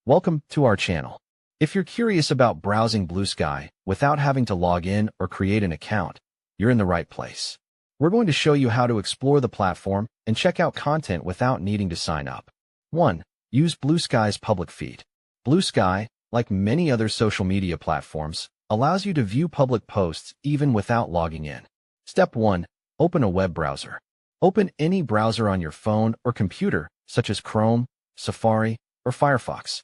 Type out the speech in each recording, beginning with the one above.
Welcome to our channel. If you're curious about browsing Bluesky without having to log in or create an account, you're in the right place. We're going to show you how to explore the platform and check out content without needing to sign up. 1. Use Bluesky's public feed. Bluesky, like many other social media platforms, allows you to view public posts even without logging in. Step 1. Open a web browser. Open any browser on your phone or computer, such as Chrome, Safari, or Firefox.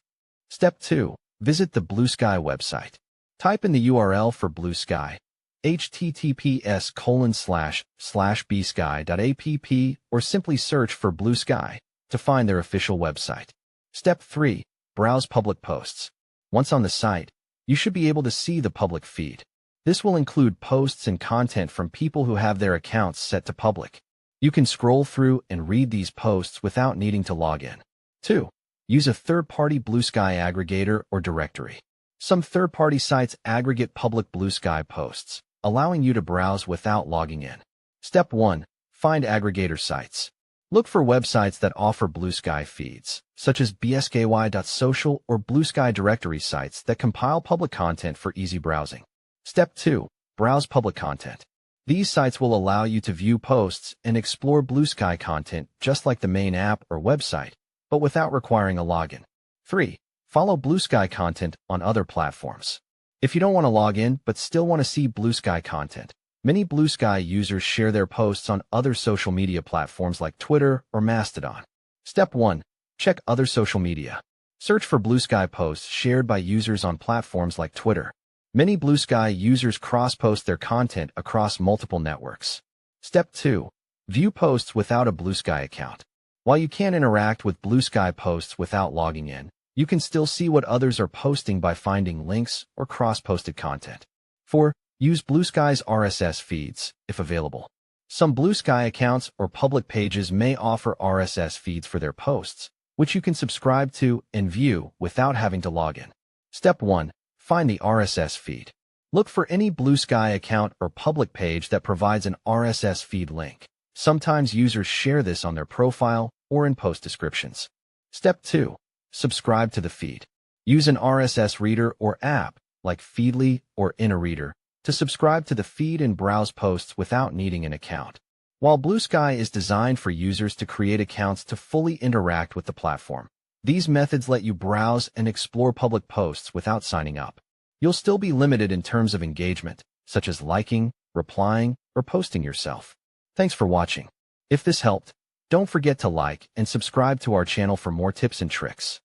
Step 2. Visit the Bluesky website. Type in the URL for Bluesky, https://bsky.app, or simply search for Bluesky to find their official website. Step 3. Browse public posts. Once on the site, you should be able to see the public feed. This will include posts and content from people who have their accounts set to public. You can scroll through and read these posts without needing to log in. 2. Use a third-party Bluesky aggregator or directory. Some third-party sites aggregate public Bluesky posts, allowing you to browse without logging in. Step 1. Find aggregator sites. Look for websites that offer Bluesky feeds, such as bsky.social or Bluesky directory sites that compile public content for easy browsing. Step 2. Browse public content. These sites will allow you to view posts and explore Bluesky content just like the main app or website, but without requiring a login. 3. Follow Bluesky content on other platforms. If you don't want to log in but still want to see Bluesky content, many Bluesky users share their posts on other social media platforms like Twitter or Mastodon. Step 1. Check other social media. Search for Bluesky posts shared by users on platforms like Twitter. Many Bluesky users cross-post their content across multiple networks. Step 2. View posts without a Bluesky account. While you can't interact with Bluesky posts without logging in, you can still see what others are posting by finding links or cross-posted content. 4. Use Bluesky's RSS feeds, if available. Some Bluesky accounts or public pages may offer RSS feeds for their posts, which you can subscribe to and view without having to log in. Step 1. Find the RSS feed. Look for any Bluesky account or public page that provides an RSS feed link. Sometimes users share this on their profile or in post descriptions. Step 2. Subscribe to the feed. Use an RSS reader or app, like Feedly or InnoReader, to subscribe to the feed and browse posts without needing an account. While Bluesky is designed for users to create accounts to fully interact with the platform, these methods let you browse and explore public posts without signing up. You'll still be limited in terms of engagement, such as liking, replying, or posting yourself. Thanks for watching. If this helped, don't forget to like and subscribe to our channel for more tips and tricks.